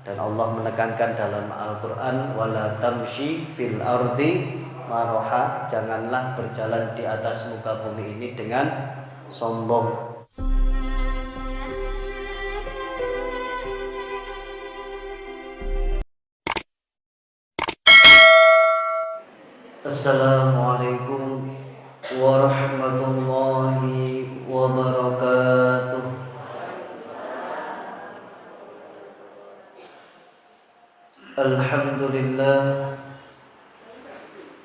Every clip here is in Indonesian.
Dan Allah menekankan dalam Al-Quran, wala tamshi fil ardi maroha, janganlah berjalan di atas muka bumi ini dengan sombong. Assalamualaikum warahmatullahi wabarakatuh.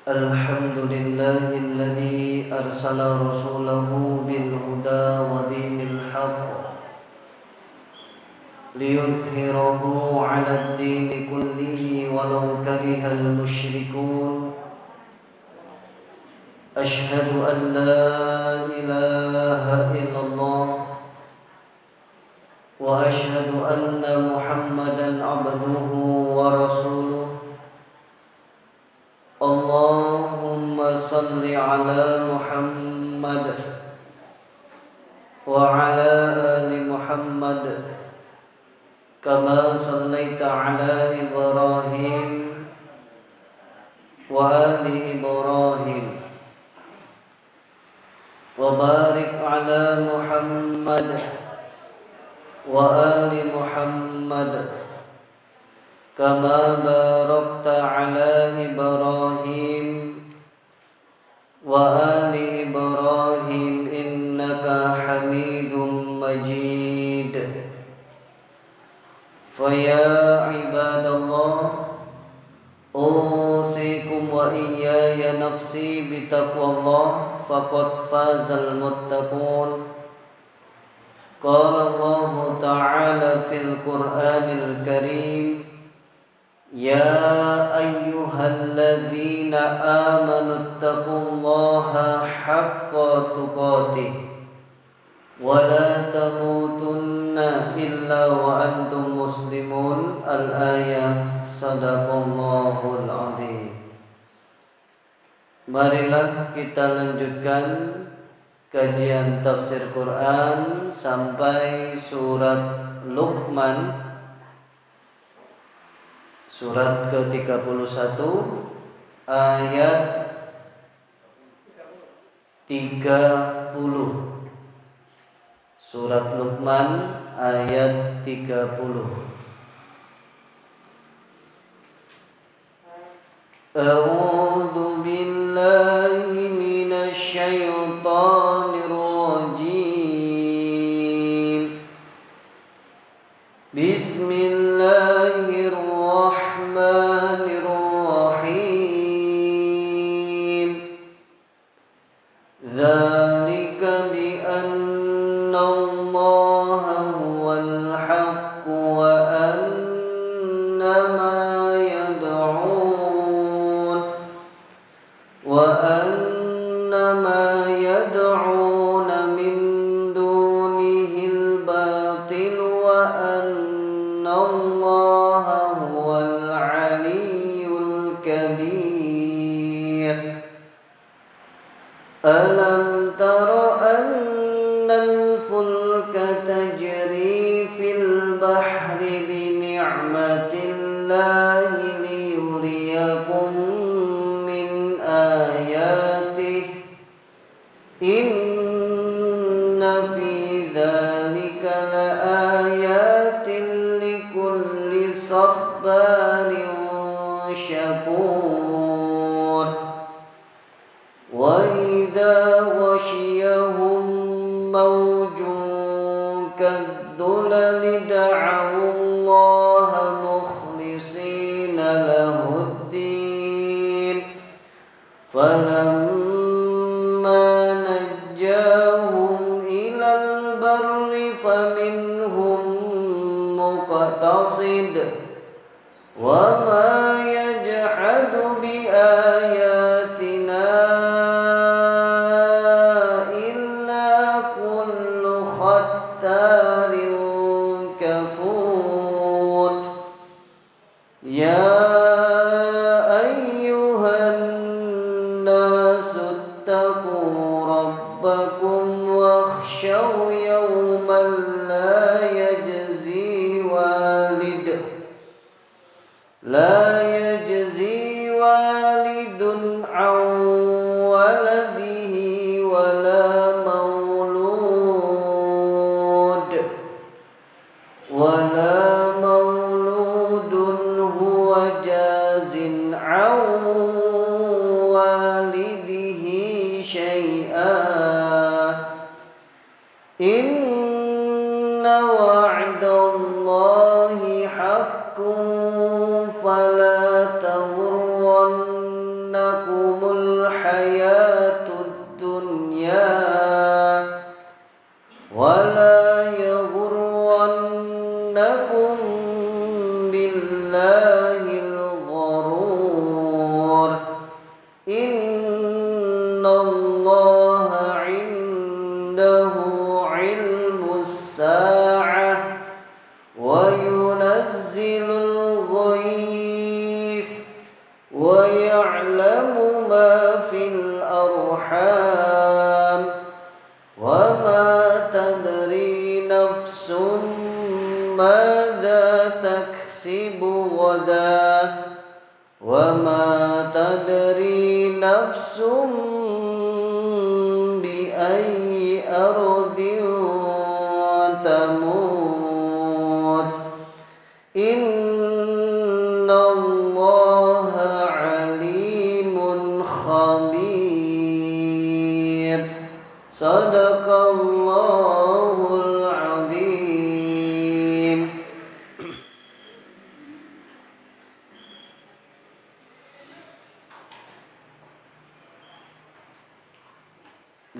Alhamdulillahilladzi arsala rasulahu bil huda wa dinil haqq liyudhhirahu 'alad dini kullihi walau karihal musyrikun. Ashhadu an la ilaha illallah wa ashhadu anna Muhammadan abduhu wa rasuluh. Allahumma salli ala Muhammad wa ala ali Muhammad kama sallaita ala Ibrahim wa ali Ibrahim wa barik ala Muhammad wa ali Muhammad kama barakta ala Ibrahim wa ali Ibrahim innaka Hamidum Majid. Faya ibadallah, usikum wa iyaya nafsi bitaqwallah, faqad fazal muttaqun. Qala Allah Ta'ala fil Qur'anil Karim, ya ayyuhalladzina amanu taqullaha haqqa tuqatih wa la tamutunna illa wa antum muslimun. Al-ayah. Sadaqallahul azim. Marilah kita lanjutkan kajian tafsir Quran sampai surat Luqman, surat ke-31 ayat 30. Surat Luqman ayat 30. A'udzu billahi minasy syaithanir rajim. Bismillahirrahmanirrahim. Dzalika bi anna Allaha huwal haqq wa anna ma يدعون من دونه الباطل وأن الله هو العلي الكبير. ألم تر أن الفلك تجري في البحر بنعمة الله ليريكم من آياته إن في ذلك لآيات لكل صبار شكور. وإذا غشيهم موج كالظلل دعوا الله مخلصين له الدين فلما نجاهم إلى البر فمنهم مقتصد وما يجحد بآياتنا إلا كل ختار كفور. يا أيها الناس اتقوا ربكم واخشوا يوما لا يجزي والد لا يجزي والد عن ولده ولا مولود هو جاز عن والده شيئا إن وعد الله حق فلا تغرنكم الحياة الدنيا ولا يغرنكم بالله الغرور إن الله عنده علم الساعة وينزل الغيث ويعلم ما في الأرحام وما تدري نفس ماذا تكسب غدا وما تدري نفس بأي أرض تموت إن الله عليم خبير صدق الله العظيم.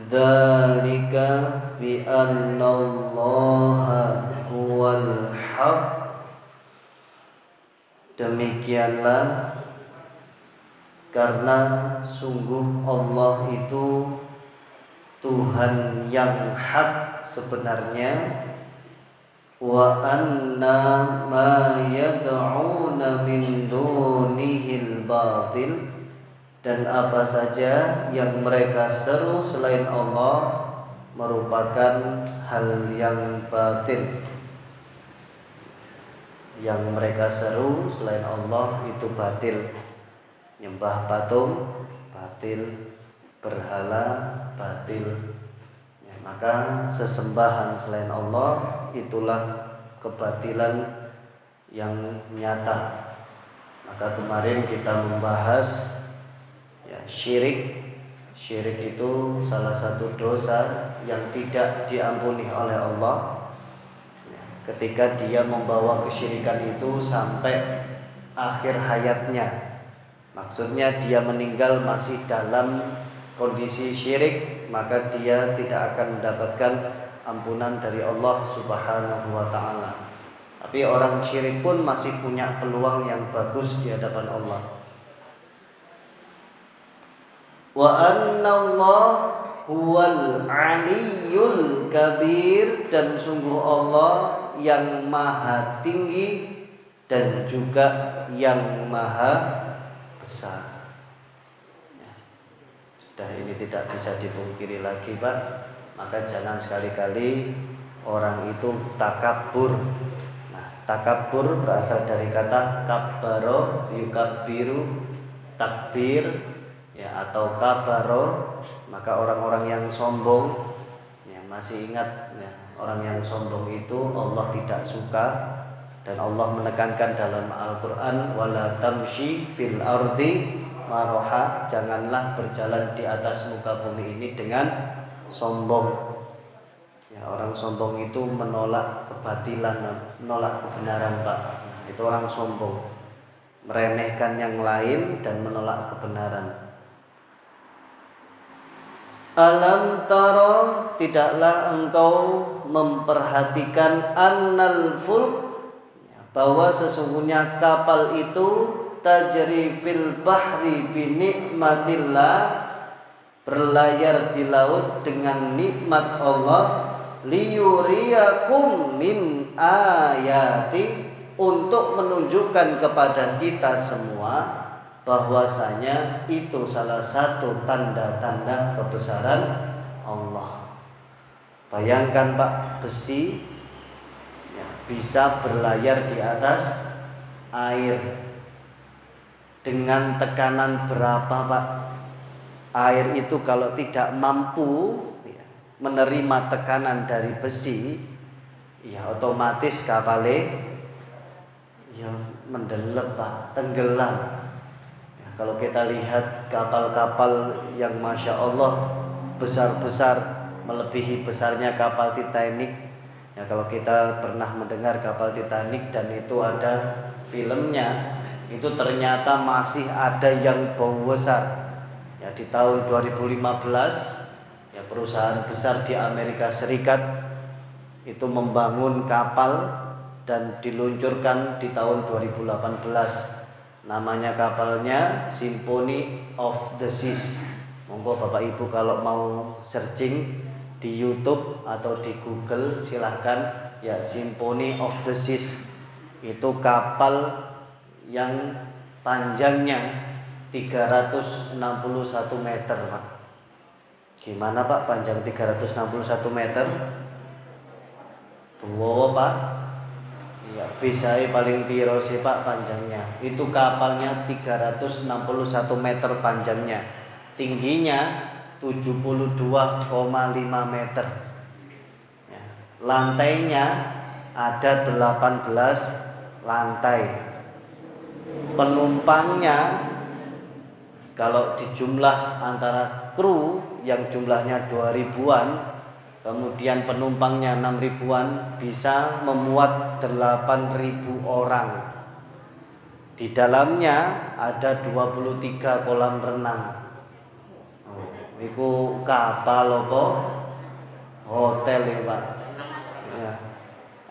Dzalika bi annallaha huwal haq. Demikianlah karena sungguh Allah itu Tuhan yang hak sebenarnya, wa anna ma yad'una min dunihil batil, dan apa saja yang mereka seru selain Allah merupakan hal yang batil. Yang mereka seru selain Allah itu batil. Nyembah patung batil, berhala batil. Ya, maka sesembahan selain Allah itulah kebatilan yang nyata. Maka kemarin kita membahas ya, syirik. Syirik itu salah satu dosa yang tidak diampuni oleh Allah. Ya, ketika dia membawa kesyirikan itu sampai akhir hayatnya. Maksudnya dia meninggal masih dalam kondisi syirik, maka dia tidak akan mendapatkan ampunan dari Allah Subhanahu wa ta'ala. Tapi orang syirik pun masih punya peluang yang bagus di hadapan Allah. Wa anna Allah huwal aliyyul kabir, dan sungguh Allah yang maha tinggi dan juga yang maha besar. Ya, sudah ini tidak bisa dipungkiri lagi, Pak. Maka jangan sekali-kali orang itu takabur. Nah, takabur berasal dari kata kabbaro, yukabbiru, takbir, ya, atau kabaro. Maka orang-orang yang sombong, ya, masih ingat ya, orang yang sombong itu Allah tidak suka. Dan Allah menekankan dalam Al-Quran, wala tamshi fil ardi maroha, janganlah berjalan di atas muka bumi ini dengan sombong. Ya, orang sombong itu menolak kebatilan, menolak kebenaran, Pak. Nah, itu orang sombong, meremehkan yang lain dan menolak kebenaran. Alam taro, tidaklah engkau memperhatikan annal fulk, bahwa sesungguhnya kapal itu tajri fil bahri bi nikmatillah, berlayar di laut dengan nikmat Allah, liyuriyakum min ayati, untuk menunjukkan kepada kita semua bahwasanya itu salah satu tanda-tanda kebesaran Allah. Bayangkan, Pak, besi bisa berlayar di atas air. dengan tekanan berapa, Pak? Air itu kalau tidak mampu menerima tekanan dari besi, ya otomatis kapalnya ya mendelep, Pak, tenggelam. Ya, kalau kita lihat kapal-kapal yang Masya Allah besar-besar, melebihi besarnya kapal Titanic. Ya, kalau kita pernah mendengar kapal Titanic dan itu ada filmnya, itu ternyata masih ada yang bau besar. Ya, di tahun 2015 ya perusahaan besar di Amerika Serikat itu membangun kapal dan diluncurkan di tahun 2018. Namanya kapalnya Symphony of the Seas. Monggo Bapak Ibu kalau mau searching di YouTube atau di Google silahkan ya, Symphony of the Seas. Itu kapal yang panjangnya 361 meter, Pak. Gimana Pak panjang 361 meter? Wow, Pak. Ya, bisa paling piro sih Pak panjangnya. Itu kapalnya 361 meter panjangnya. Tingginya 72,5 meter. Ya, lantainya ada 18 lantai. Penumpangnya kalau dijumlah antara kru yang jumlahnya 2000-an, kemudian penumpangnya 6 ribuan, bisa memuat 8.000 orang. Di dalamnya ada 23 kolam renang. Itu kapal apa? Hotel ya Pak. Ya.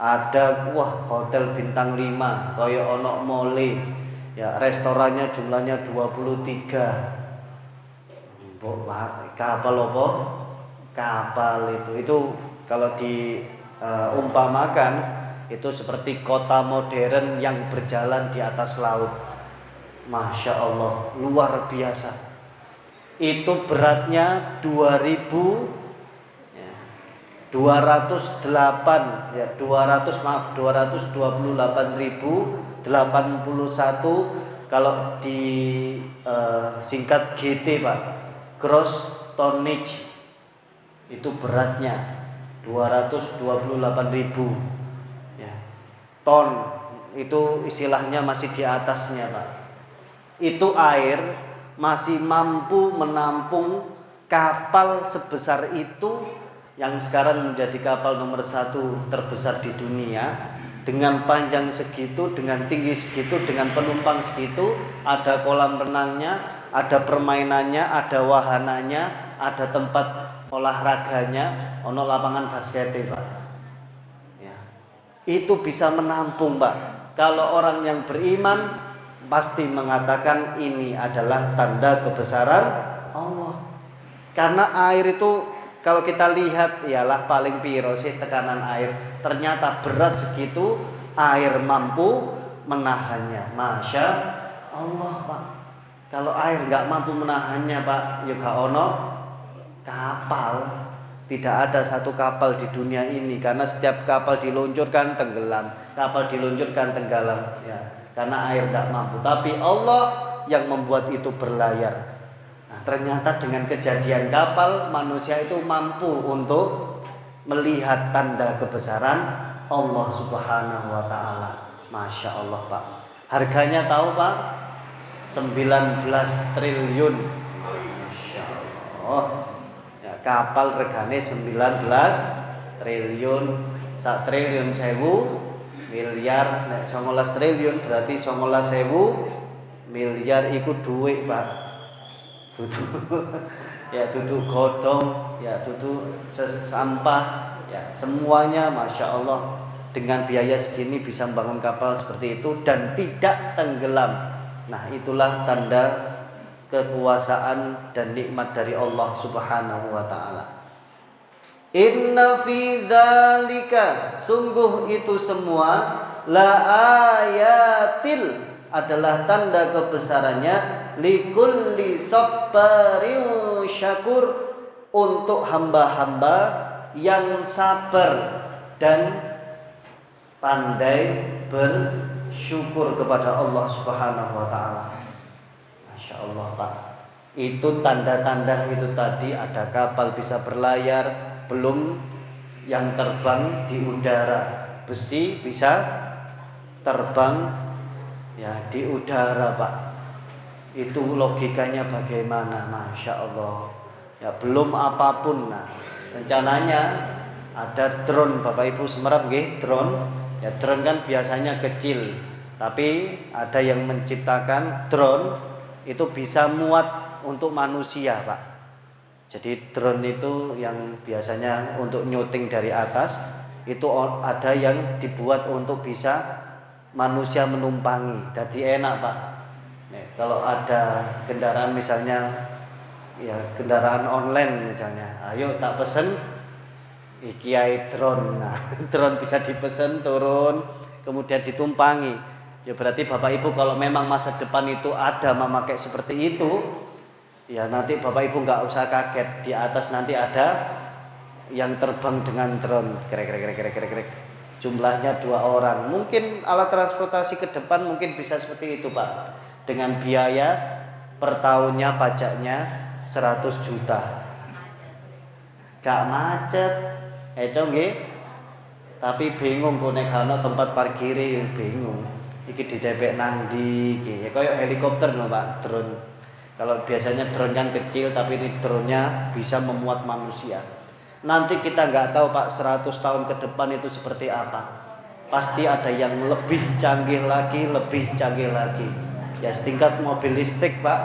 Ada hotel bintang 5, kaya ono mole. Ya, restorannya jumlahnya 23. Kapal apa? Kapal itu kalau diumpamakan itu seperti kota modern yang berjalan di atas laut. Masya Allah, luar biasa. Itu beratnya 228.081 kalau disingkat GT Pak, gross tonnage. Itu beratnya 228.000 ya, ton. Itu istilahnya masih di atasnya Pak. Itu air masih mampu menampung kapal sebesar itu, yang sekarang menjadi kapal nomor 1 terbesar di dunia, dengan panjang segitu, dengan tinggi segitu, dengan penumpang segitu. Ada kolam renangnya, ada permainannya, ada wahananya, ada tempat olahraganya, ono lapangan basket Pak. Ya. Itu bisa menampung Pak. Kalau orang yang beriman pasti mengatakan ini adalah tanda kebesaran Allah. Karena air itu kalau kita lihat ialah paling piro sih tekanan air. Ternyata berat segitu air mampu menahannya. Masya Allah Pak. Kalau air nggak mampu menahannya Pak, ya gak ono kapal. Tidak ada satu kapal di dunia ini, karena setiap kapal diluncurkan tenggelam, kapal diluncurkan tenggelam ya, karena air tidak mampu. Tapi Allah yang membuat itu berlayar. Nah, ternyata dengan kejadian kapal, manusia itu mampu untuk melihat tanda kebesaran Allah Subhanahu wa ta'ala. Masya Allah Pak. Harganya tahu Pak? 19 triliun. Masya Allah. Kapal regane 19 triliun. 1 triliun 1000 miliar. Nek 19 triliun berarti 19.000 miliar iku duit Pak. Dudu ya, dudu godong ya, dudu sampah ya, semuanya Masya Allah. Dengan biaya segini bisa membangun kapal seperti itu dan tidak tenggelam. Nah, itulah tanda kekuasaan dan nikmat dari Allah Subhanahu wa ta'ala. Inna fi dzalika, sungguh itu semua, la ayatil, adalah tanda kebesarannya, likulli sabbarin syakur, untuk hamba-hamba yang sabar dan pandai bersyukur kepada Allah Subhanahu wa ta'ala. Masya Allah Pak. Itu tanda-tanda itu tadi, ada kapal bisa berlayar, belum yang terbang di udara, besi bisa terbang ya di udara Pak. Itu logikanya bagaimana? Masya Allah. Ya belum apapun. Nah, rencananya ada drone Bapak Ibu semerap nggih, drone. Ya drone kan biasanya kecil, tapi ada yang menciptakan drone itu bisa muat untuk manusia Pak. Jadi drone itu yang biasanya untuk nyuting dari atas, itu ada yang dibuat untuk bisa manusia menumpangi. Jadi enak Pak. Kalau ada kendaraan misalnya, ya kendaraan online misalnya, ayo tak pesen Kiai drone. Nah, drone bisa dipesen turun, kemudian ditumpangi. Ya berarti Bapak Ibu kalau memang masa depan itu ada memakai seperti itu, ya nanti Bapak Ibu nggak usah kaget, di atas nanti ada yang terbang dengan drone, krek. Jumlahnya 2 orang. Mungkin alat transportasi ke depan mungkin bisa seperti itu Pak. Dengan biaya per tahunnya pajaknya 100 juta. Gak macet. Nggih. Tapi bingung kok nek ana tempat parkire bingung. Iki didepek nang ndi iki. Ya kayak helikopter lho Pak, drone. Kalau biasanya drone kan kecil, tapi ini drone-nya bisa memuat manusia. Nanti kita nggak tahu Pak 100 tahun ke depan itu seperti apa. Pasti ada yang lebih canggih lagi, Ya setingkat mobil listrik Pak.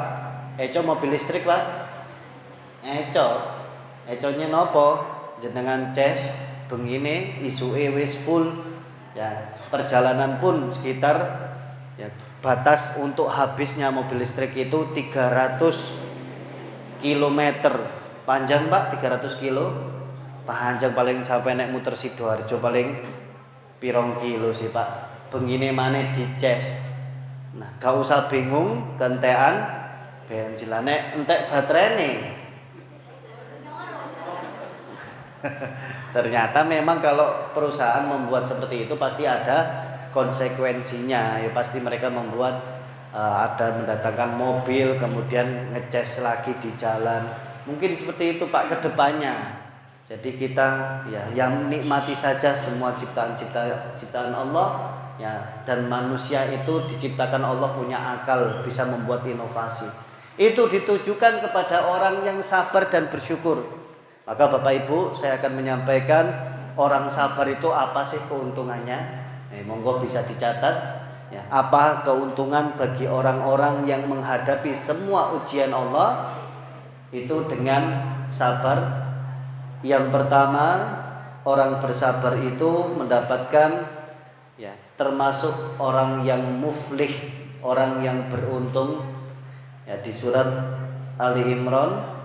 Mobil listrik Pak. Econya nopo? Jenengan ces bengine isuke wis full. Ya, perjalanan pun sekitar ya batas untuk habisnya mobil listrik itu 300 km. Panjang Pak 300 kilo. Panjang paling sampai naik muter Sidoarjo paling pirong kilo sih Pak. Bengine maneh dices. Nah, gak usah bingung kentean bensilane entek baterainya. Ternyata memang kalau perusahaan membuat seperti itu pasti ada konsekuensinya. Ya pasti mereka membuat ada mendatangkan mobil kemudian ngecas lagi di jalan. Mungkin seperti itu Pak kedepannya. Jadi kita ya yang nikmati saja semua ciptaan Allah. Ya, dan manusia itu diciptakan Allah punya akal, bisa membuat inovasi. Itu ditujukan kepada orang yang sabar dan bersyukur. Maka Bapak Ibu, saya akan menyampaikan orang sabar itu apa sih keuntungannya? Monggo bisa dicatat. Ya, apa keuntungan bagi orang-orang yang menghadapi semua ujian Allah itu dengan sabar? Yang pertama, orang bersabar itu mendapatkan ya termasuk orang yang muflih, orang yang beruntung. Ya di surat Ali Imran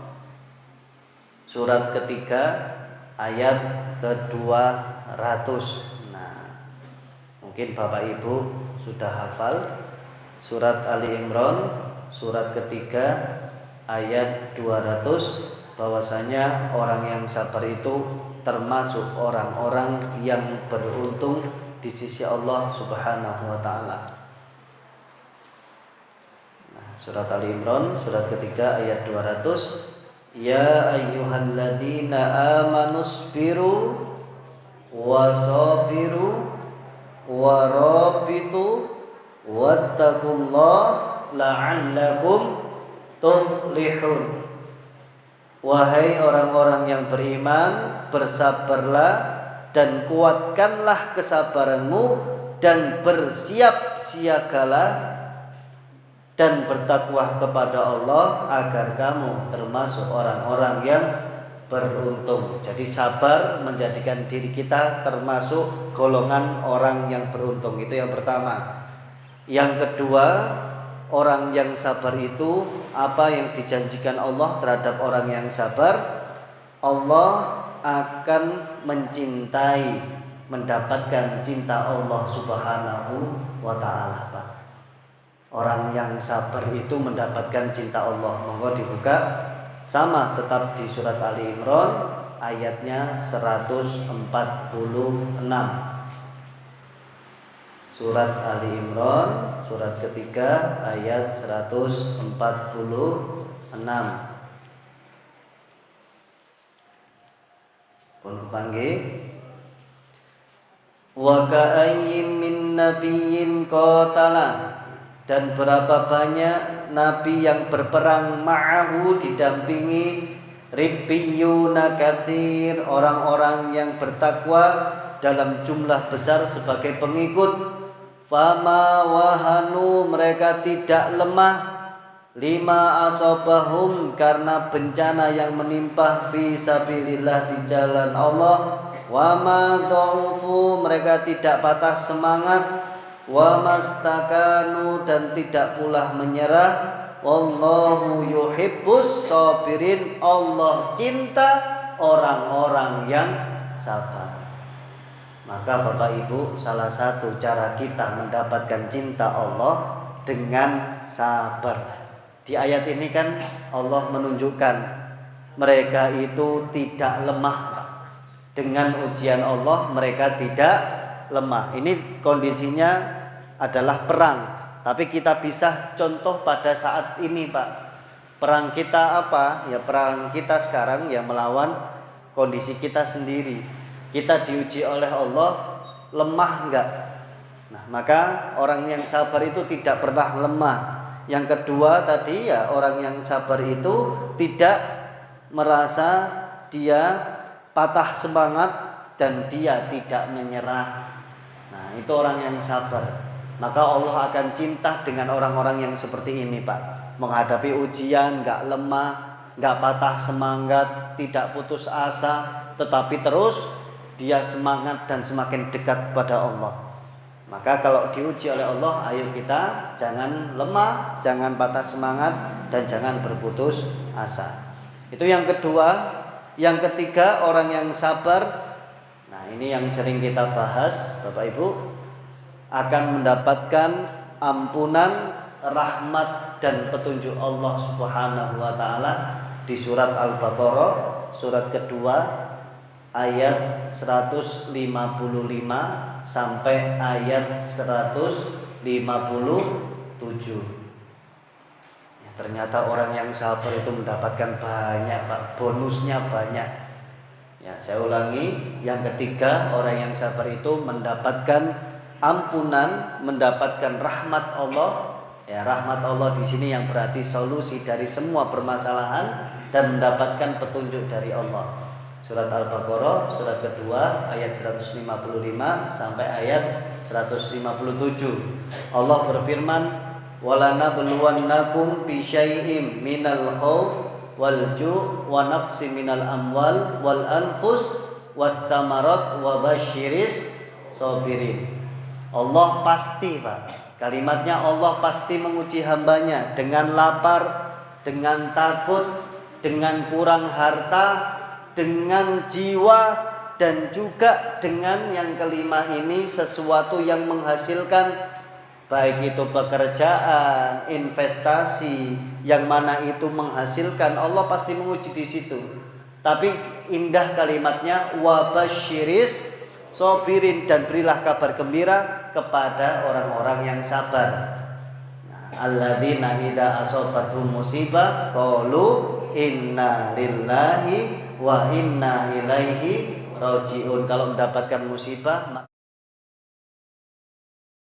surat ketiga ayat ke-200. Nah, mungkin Bapak Ibu sudah hafal surat Ali Imran surat ketiga ayat 200 bahwasanya orang yang sabar itu termasuk orang-orang yang beruntung di sisi Allah Subhanahu wa taala. Nah, surat Ali Imran surat ketiga ayat 200, ya ayyuhalladzina amanusbiru wasabiru warabitu wattaqullaha la'allakum tuflihun. Wahai orang-orang yang beriman, bersabarlah dan kuatkanlah kesabaranmu dan bersiap siagalah dan bertakwa kepada Allah agar kamu termasuk orang-orang yang beruntung. Jadi sabar menjadikan diri kita termasuk golongan orang yang beruntung. Itu yang pertama. Yang kedua, orang yang sabar itu apa yang dijanjikan Allah terhadap orang yang sabar? Allah akan mencintai, mendapatkan cinta Allah Subhanahu wa taala, Pak. Orang yang sabar itu mendapatkan cinta Allah. Monggo dibuka sama tetap di surat Ali Imran ayatnya 146. Surat Ali Imran surat ketiga ayat 146. Pun kepanggih. Wa ka'ayyin min nabiyyin qatala, dan berapa banyak nabi yang berperang ma'ahu, didampingi ribbiyuna katsir, orang-orang yang bertakwa dalam jumlah besar sebagai pengikut. Fama wahanu, mereka tidak lemah, lima asobahum, karena bencana yang menimpa fi sabilillah, di jalan Allah. Wama dha'ufu, mereka tidak patah semangat. Wama stakanu, dan tidak pula menyerah. Wallahu yuhibbus sabirin, Allah cinta orang-orang yang sabar. Maka Bapak Ibu, salah satu cara kita mendapatkan cinta Allah dengan sabar. Di ayat ini kan Allah menunjukkan mereka itu tidak lemah. Dengan ujian Allah mereka tidak lemah. Ini kondisinya adalah perang. Tapi kita bisa contoh pada saat ini, Pak. Perang kita apa? Ya perang kita sekarang ya melawan kondisi kita sendiri. Kita diuji oleh Allah, lemah enggak? Nah, maka orang yang sabar itu tidak pernah lemah. Yang kedua tadi ya, orang yang sabar itu tidak merasa dia patah semangat dan dia tidak menyerah. Nah, itu orang yang sabar. Maka Allah akan cinta dengan orang-orang yang seperti ini, Pak. Menghadapi ujian enggak lemah, enggak patah semangat, tidak putus asa, tetapi terus dia semangat dan semakin dekat kepada Allah. Maka kalau diuji oleh Allah, ayo kita jangan lemah, jangan patah semangat, dan jangan berputus asa. Itu yang kedua. Yang ketiga, orang yang sabar. Nah, ini yang sering kita bahas, Bapak Ibu, akan mendapatkan ampunan, rahmat, dan petunjuk Allah Subhanahu wa Ta'ala di surat Al-Baqarah, surat kedua, ayat 155 sampai ayat 157. Ya, ternyata orang yang sabar itu mendapatkan banyak, Pak. Bonusnya banyak. Ya, saya ulangi, yang ketiga, orang yang sabar itu mendapatkan ampunan, mendapatkan rahmat Allah. Ya, rahmat Allah di sini yang berarti solusi dari semua permasalahan dan mendapatkan petunjuk dari Allah. Surat Al-Baqarah, surat kedua, ayat 155 sampai ayat 157. Allah berfirman, "Walanabluwannakum bi syai'im minal khauf wal ju' wa naqsi minal amwal wal anfus wath thamarat wa basyiris sabirin." Allah pasti, Pak. Kalimatnya Allah pasti menguji hambanya dengan lapar, dengan takut, dengan kurang harta, dengan jiwa, dan juga dengan yang kelima ini, sesuatu yang menghasilkan, baik itu pekerjaan, investasi, yang mana itu menghasilkan, Allah pasti menguji di situ. Tapi indah kalimatnya, wabasyiris sobirin, dan berilah kabar gembira kepada orang-orang yang sabar. Alladzina idza asabatuhum musibah qalu inna lillahi wa inna ilaihi rajiun. Kalau mendapatkan musibah